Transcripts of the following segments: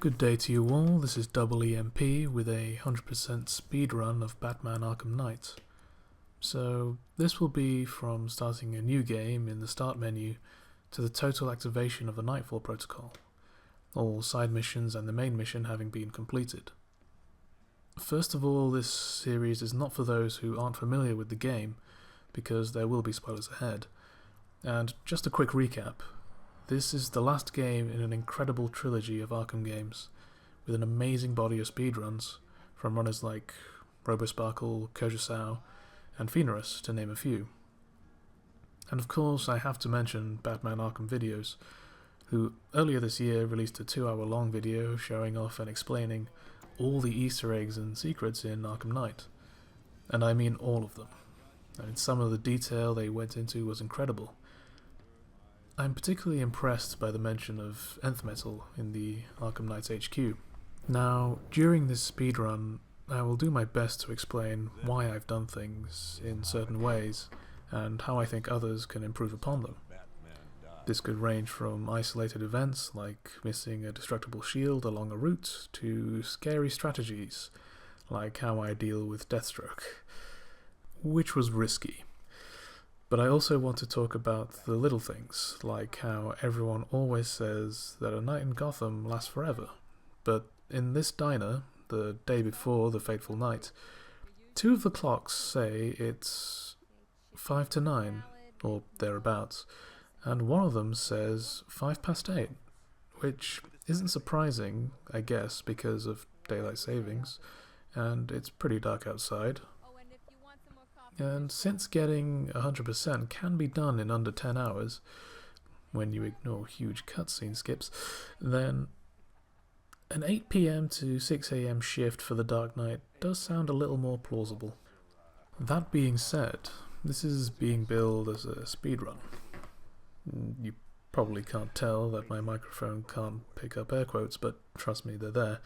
Good day to you all, this is Double EMP with a 100% speedrun of Batman Arkham Knight. So this will be from starting a new game in the start menu to the total activation of the Knightfall Protocol, all side missions and the main mission having been completed. First of all, this series is not for those who aren't familiar with the game, because there will be spoilers ahead. And just a quick recap. This is the last game in an incredible trilogy of Arkham games, with an amazing body of speedruns from runners like RoboSparkle, Kojusau, and Phoenix, to name a few. And of course I have to mention Batman Arkham Videos, who earlier this year released a 2-hour-long video showing off and explaining all the Easter eggs and secrets in Arkham Knight. And I mean all of them. I mean, some of the detail they went into was incredible. I'm particularly impressed by the mention of nth metal in the Arkham Knight HQ. Now, during this speedrun, I will do my best to explain why I've done things in certain ways, and how I think others can improve upon them. This could range from isolated events, like missing a destructible shield along a route, to scary strategies, like how I deal with Deathstroke, which was risky. But I also want to talk about the little things, like how everyone always says that a night in Gotham lasts forever. But in this diner, the day before the fateful night, 2 of the clocks say it's 5 to 9, or thereabouts, and one of them says 5 past 8, which isn't surprising, I guess, because of daylight savings, and it's pretty dark outside. And since getting 100% can be done in under 10 hours, when you ignore huge cutscene skips, then an 8 PM to 6 AM shift for the Dark Knight does sound a little more plausible. That being said, this is being billed as a speedrun. You probably can't tell that my microphone can't pick up air quotes, but trust me, they're there.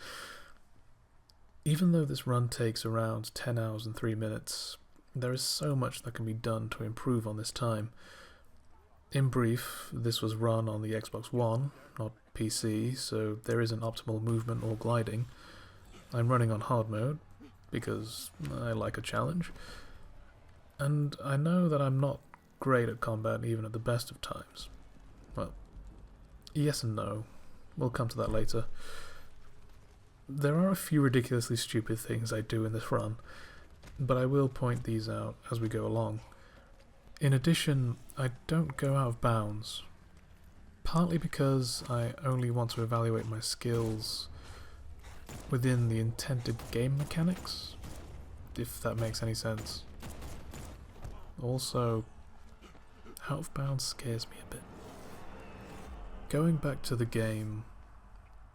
Even though this run takes around 10 hours and 3 minutes, there is so much that can be done to improve on this time. In brief, this was run on the Xbox One, not PC, so there isn't optimal movement or gliding. I'm running on hard mode, because I like a challenge. And I know that I'm not great at combat even at the best of times. Well, yes and no. We'll come to that later. There are a few ridiculously stupid things I do in this run, but I will point these out as we go along. In addition, I don't go out of bounds, partly because I only want to evaluate my skills within the intended game mechanics, if that makes any sense. Also, out of bounds scares me a bit. Going back to the game,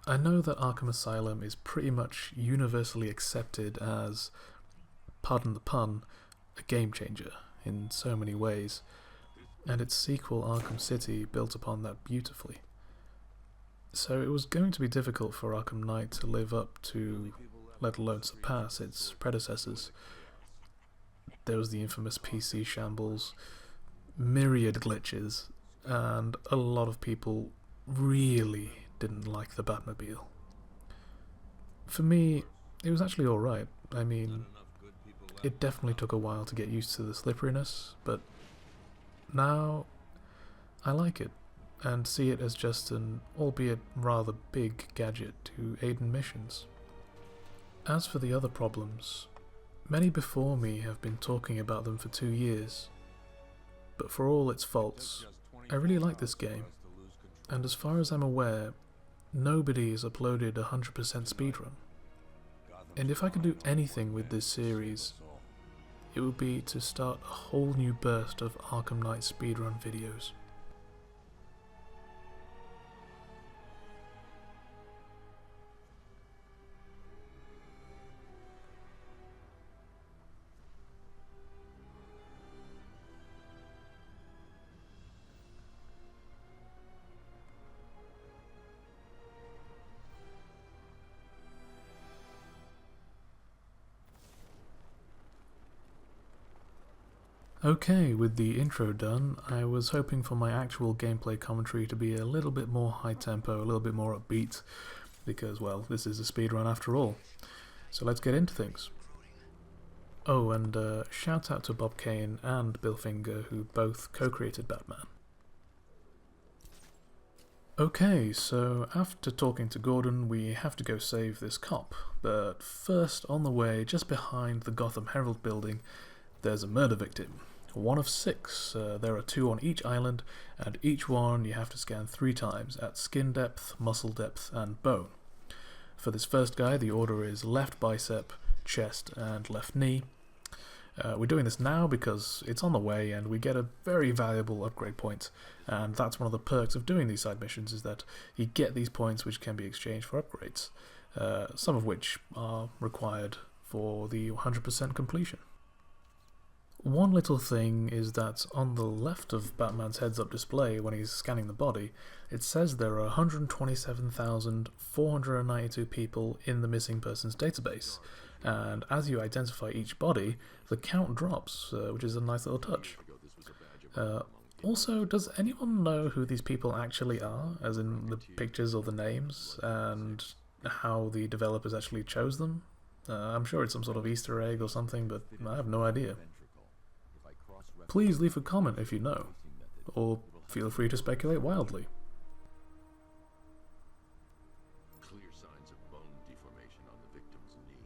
I know that Arkham Asylum is pretty much universally accepted as, pardon the pun, a game changer in so many ways, and its sequel Arkham City built upon that beautifully. So it was going to be difficult for Arkham Knight to live up to, let alone surpass, its predecessors. There was the infamous PC shambles, myriad glitches, and a lot of people really didn't like the Batmobile. For me, it was actually alright. I mean, it definitely took a while to get used to the slipperiness, but now I like it, and see it as just an albeit rather big gadget to aid in missions. As for the other problems, many before me have been talking about them for 2 years, but for all its faults, I really like this game, and as far as I'm aware, nobody has uploaded 100% speedrun. And if I could do anything with this series, it would be to start a whole new burst of Arkham Knight speedrun videos. Okay, with the intro done, I was hoping for my actual gameplay commentary to be a little bit more high tempo, a little bit more upbeat, because, well, this is a speedrun after all. So let's get into things. Oh, and shout out to Bob Kane and Bill Finger, who both co-created Batman. Okay, so after talking to Gordon, we have to go save this cop, but first, on the way, just behind the Gotham Herald building, there's a murder victim. One of 6. There are 2 on each island, and each one you have to scan 3 times at skin depth, muscle depth, and bone. For this first guy, the order is left bicep, chest, and left knee. We're doing this now because it's on the way and we get a very valuable upgrade point, and that's one of the perks of doing these side missions, is that you get these points which can be exchanged for upgrades, some of which are required for the 100% completion. One little thing is that on the left of Batman's heads-up display when he's scanning the body, it says there are 127,492 people in the missing persons database, and as you identify each body, the count drops, which is a nice little touch. Also, does anyone know who these people actually are, as in the pictures or the names, and how the developers actually chose them? I'm sure it's some sort of Easter egg or something, but I have no idea. Please leave a comment if you know, or feel free to speculate wildly. Clear signs of bone deformation on the victim's knee.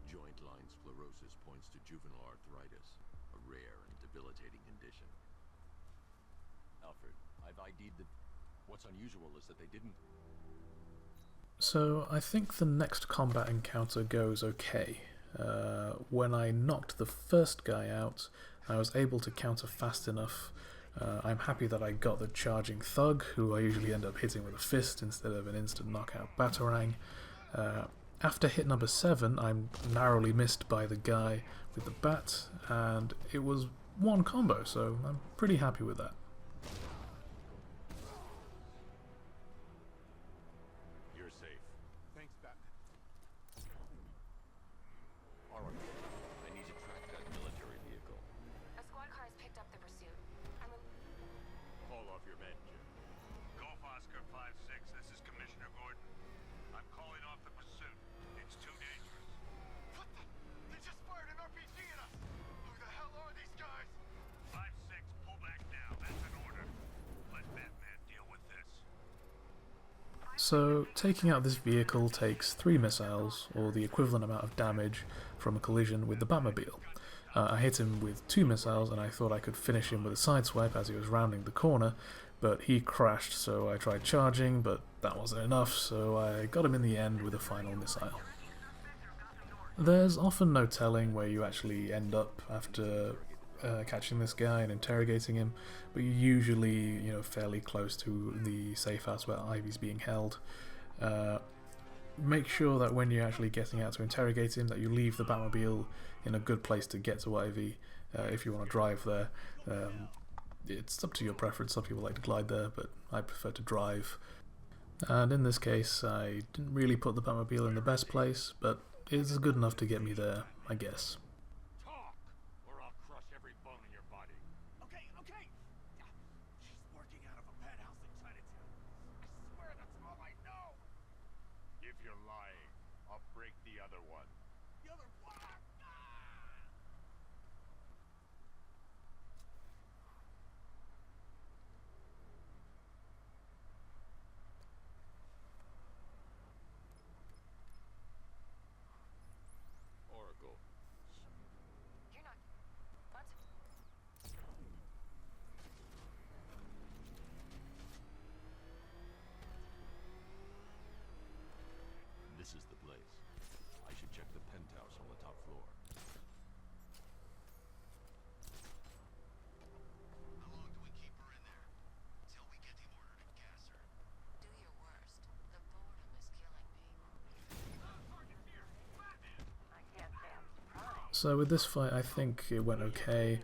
Joint line sclerosis points to juvenile arthritis, a rare and debilitating condition. Alfred, I've ID'd the... What's unusual is that they didn't... So I think the next combat encounter goes okay. When I knocked the first guy out, I was able to counter fast enough. I'm happy that I got the charging thug, who I usually end up hitting with a fist instead of an instant knockout batarang. After hit number 7, I'm narrowly missed by the guy with the bat, and it was one combo, so I'm pretty happy with that. You're safe. Thanks, Batman. Alright. I need to track that military vehicle. A squad car has picked up the pursuit. Call off your men, Jim. Golf Oscar 5-6, this is Commissioner Gordon. I'm calling off the pursuit. It's too dangerous. What the? They just fired an RPG at us! Who the hell are these guys? 5-6, pull back now. That's an order. Let Batman deal with this. So, taking out this vehicle takes 3 missiles, or the equivalent amount of damage from a collision with the Batmobile. I hit him with 2 missiles and I thought I could finish him with a sideswipe as he was rounding the corner, but he crashed, so I tried charging, but that wasn't enough, so I got him in the end with a final missile. There's often no telling where you actually end up after catching this guy and interrogating him, but you're usually, fairly close to the safe house where Ivy's being held. Make sure that when you're actually getting out to interrogate him, that you leave the Batmobile in a good place to get to Ivy, if you want to drive there. It's up to your preference. Some people like to glide there, but I prefer to drive. And in this case, I didn't really put the Batmobile in the best place, but it's good enough to get me there, I guess. Talk, or I'll crush every bone in your body. Okay. She's working out of a penthouse in Chinatown. I swear that's all I know. If you're lying, I'll break the other one. The other one. Oracle. You're not... What? This is the place. I should check the penthouse on the top floor. How long do we keep her in there? Till we get the order to gas her. Do your worst. The boredom is killing me. Sergeant here, Batman. I can't say I'm surprised. So with this fight, I think it went okay.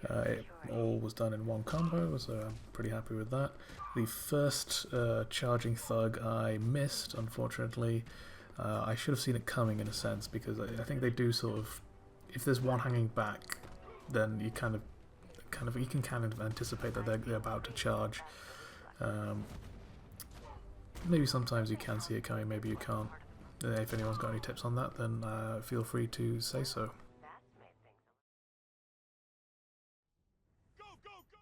It all was done in one combo, so I'm pretty happy with that. The first charging thug I missed, unfortunately. I should have seen it coming in a sense, because I think they do sort of, if there's one hanging back, then you you can kind of anticipate that they're about to charge. maybe sometimes you can see it coming, maybe you can't. If anyone's got any tips on that, then feel free to say so. Go, go, go!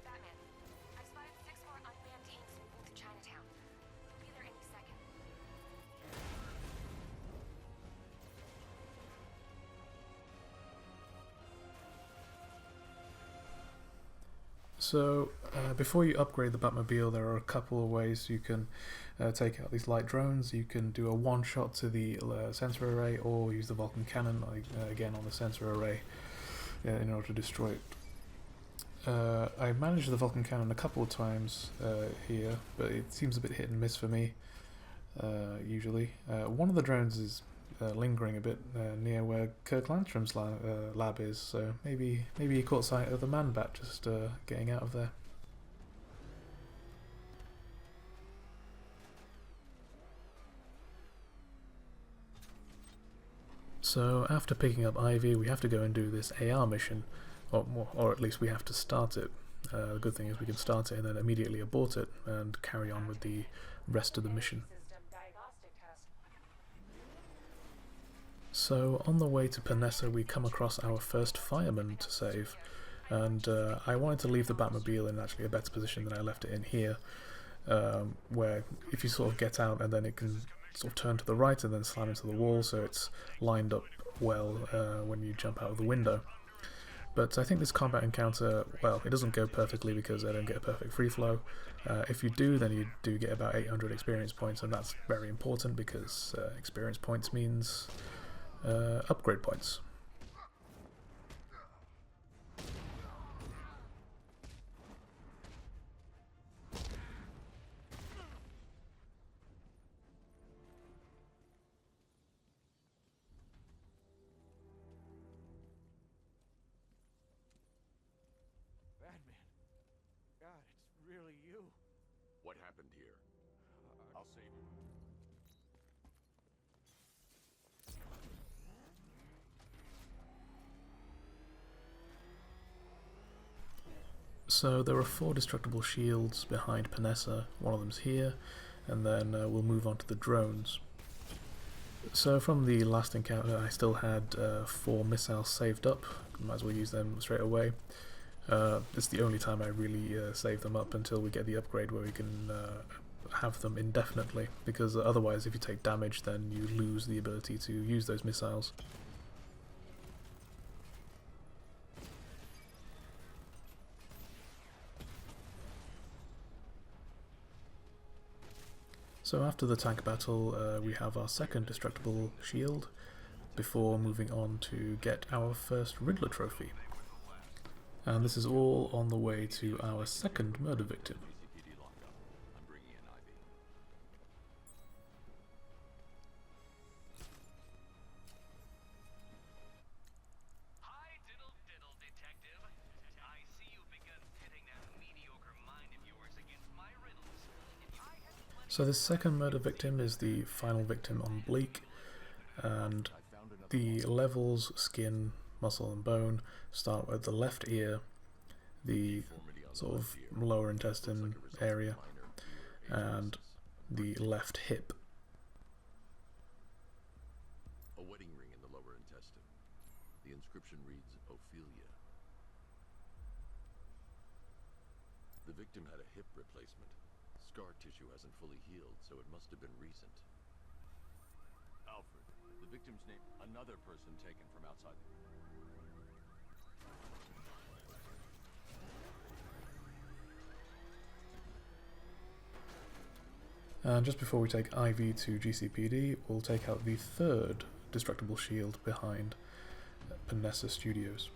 Batman, I've spotted 6 more unmanned tanks moving through Chinatown. They'll be there any second. So, before you upgrade the Batmobile, there are a couple of ways you can take out these light drones. You can do a one-shot to the sensor array, or use the Vulcan cannon, again on the sensor array, in order to destroy it. I managed the Vulcan cannon a couple of times here, but it seems a bit hit and miss for me, usually. One of the drones is lingering a bit near where Kirk Landstrom's lab is, so maybe he caught sight of the Man-Bat just getting out of there. So after picking up Ivy, we have to go and do this AR mission, or at least we have to start it. The good thing is we can start it and then immediately abort it and carry on with the rest of the mission. So on the way to Panessa, we come across our first fireman to save, and I wanted to leave the Batmobile in actually a better position than I left it in here, where if you sort of get out and then it can sort of turn to the right and then slam into the wall, so it's lined up well when you jump out of the window. But I think this combat encounter, well, it doesn't go perfectly because I don't get a perfect free flow. If you do, then you do get about 800 experience points, and that's very important because experience points means upgrade points. Batman. God, it's really you. What happened here? I'll save you. So there are 4 destructible shields behind Panessa, one of them's here, and then we'll move on to the drones. So from the last encounter I still had 4 missiles saved up, might as well use them straight away. It's the only time I really save them up until we get the upgrade where we can have them indefinitely, because otherwise if you take damage then you lose the ability to use those missiles. So after the tank battle, we have our second destructible shield, before moving on to get our first Riddler trophy. And this is all on the way to our second murder victim. GCPD lockup. I'm bringing in Ivy. Hi, diddle diddle, detective. I see you've begun pitting that mediocre mind of yours against my riddles. So this second murder victim is the final victim on Bleak, and the levels, skin, muscle and bone start at the left ear, the sort of lower intestine area, and the left hip. A wedding ring in the lower intestine. The inscription reads Ophelia. The victim had a hip replacement. Scar tissue hasn't fully healed, so it must have been recent. Alfred, the victim's name, another person taken from outside the... And just before we take Ivy to GCPD, we'll take out the third destructible shield behind Panessa Studios.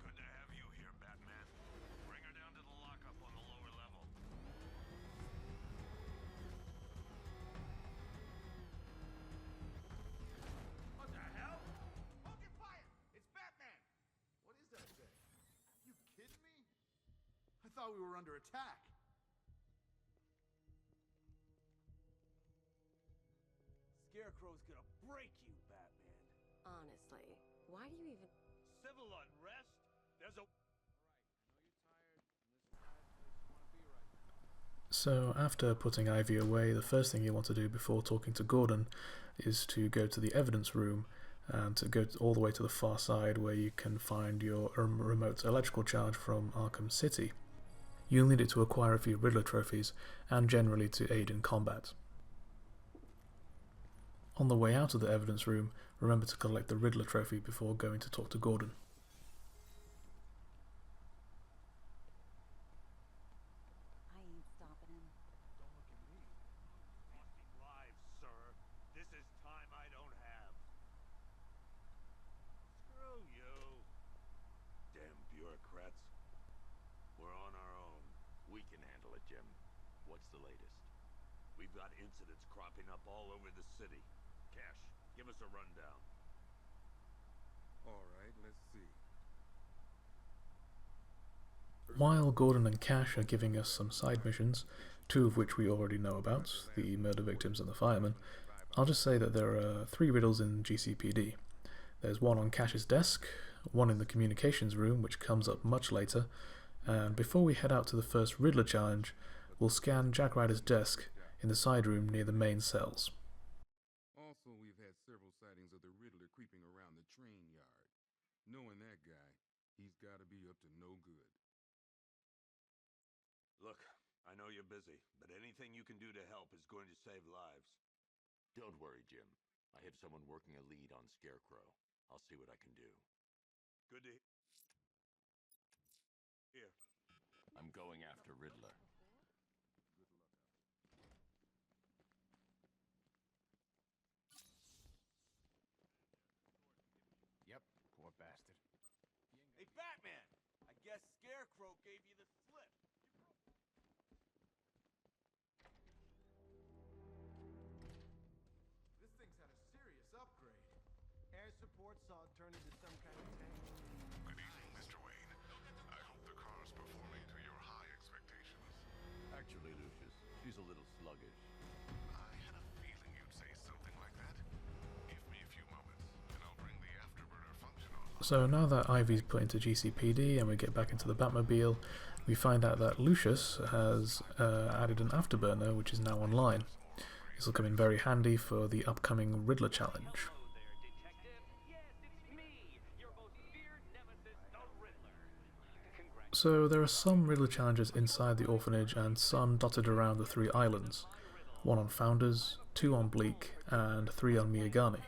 Good to have you here, Batman. Bring her down to the lockup on the lower level. What the hell? Hold your fire! It's Batman! What is that thing? thought we were under attack. Scarecrow's gonna break you, Batman. Honestly, why do you even... Civil unrest? There's a... So after putting Ivy away, the first thing you want to do before talking to Gordon is to go to the evidence room and to go all the way to the far side where you can find your remote electrical charge from Arkham City. You'll need it to acquire a few Riddler trophies and generally to aid in combat. On the way out of the evidence room, remember to collect the Riddler trophy before going to talk to Gordon. I ain't stopping him. Don't look at me. Costing lives, sir. This is time I don't have. Screw you. Damn bureaucrats. We're on our own. We can handle it, Jim. What's the latest? We've got incidents cropping up all over the city. Cash, give us a rundown. All right, let's see. While Gordon and Cash are giving us some side missions, two of which we already know about, the murder victims and the firemen, I'll just say that there are 3 riddles in GCPD. There's one on Cash's desk, one in the communications room, which comes up much later, and before we head out to the first Riddler challenge, we'll scan Jack Ryder's desk in the side room near the main cells. Also, we've had several sightings of the Riddler creeping around the train yard. Knowing that guy, he's got to be up to no good. Look, I know you're busy, but anything you can do to help is going to save lives. Don't worry, Jim. I have someone working a lead on Scarecrow. I'll see what I can do. Good to hear. I'm going after Riddler. Yep, poor bastard. Hey, Batman! I guess Scarecrow gave you the slip. This thing's had a serious upgrade. Air support saw it turn into some kind of tank. Good evening, Mr. Wayne. I hope the car's performing to your high expectations. Actually, Lucius, she's a little sluggish. I had a feeling you'd say something like that. Give me a few moments, and I'll bring the afterburner function on. So now that Ivy's put into GCPD and we get back into the Batmobile, we find out that Lucius has added an afterburner which is now online. This will come in very handy for the upcoming Riddler challenge. Hello there, detective. Yes, it's me, your most feared nemesis, the Riddler. Congrats. So there are some Riddler challenges inside the orphanage and some dotted around the 3 islands. 1 on Founders, 2 on Bleak, and 3 on Miyagani.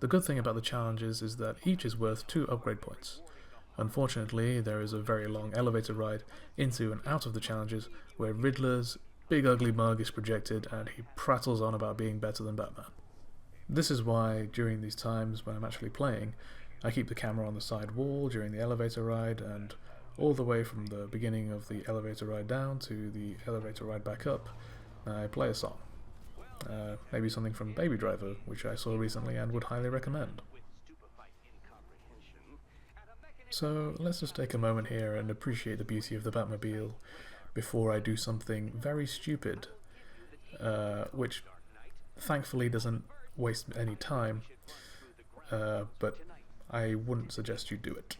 The good thing about the challenges is that each is worth 2 upgrade points. Unfortunately, there is a very long elevator ride into and out of the challenges where Riddler's big ugly mug is projected and he prattles on about being better than Batman. This is why, during these times when I'm actually playing, I keep the camera on the side wall during the elevator ride, and all the way from the beginning of the elevator ride down to the elevator ride back up, I play a song. Maybe something from Baby Driver, which I saw recently and would highly recommend. So let's just take a moment here and appreciate the beauty of the Batmobile before I do something very stupid, which thankfully doesn't waste any time, but I wouldn't suggest you do it.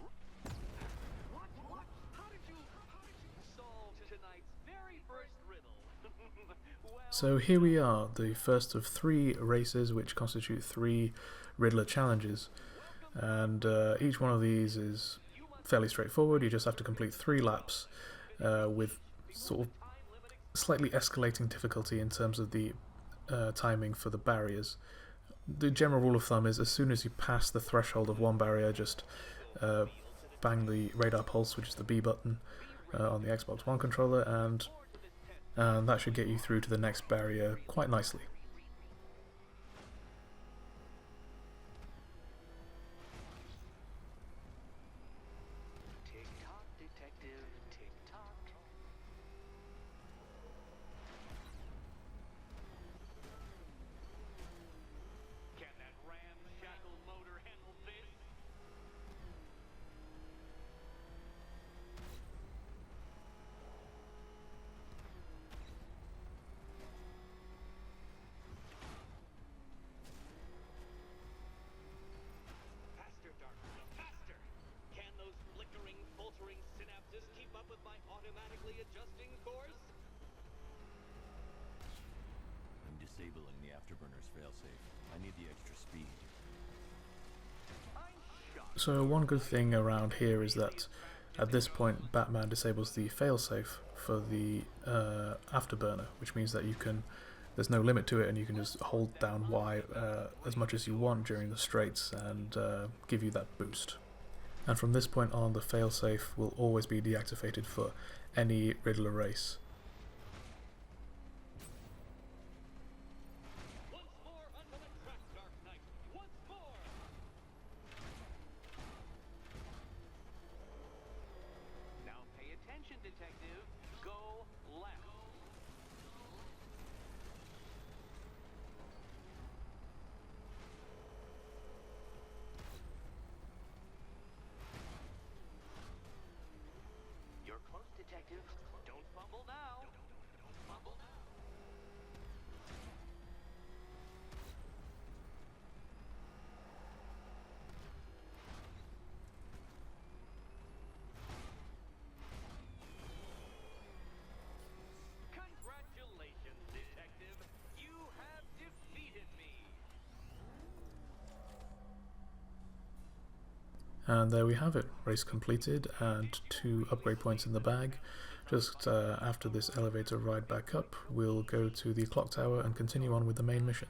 So here we are, the first of 3 races which constitute 3 Riddler challenges, and each one of these is fairly straightforward. You just have to complete 3 laps with sort of slightly escalating difficulty in terms of the timing for the barriers. The general rule of thumb is as soon as you pass the threshold of one barrier, just bang the radar pulse, which is the B button on the Xbox One controller, and that should get you through to the next barrier quite nicely. Tick-tock, detective, tick-tock. Can that ramshackle motor handle this? with my automatically adjusting course? I'm disabling the afterburner's failsafe. I need the extra speed. So one good thing around here is that at this point Batman disables the failsafe for the afterburner, which means that there's no limit to it and you can just hold down Y as much as you want during the straights and give you that boost. And from this point on, the failsafe will always be deactivated for any Riddler race. Once more onto the track, Dark Knight! Once more! Now pay attention, detective. Go left. You're close, detective. Don't fumble now. Don't fumble now. Congratulations, detective. You have defeated me. And there we have it, race completed and 2 upgrade points in the bag. Just after this elevator ride back up, we'll go to the clock tower and continue on with the main mission.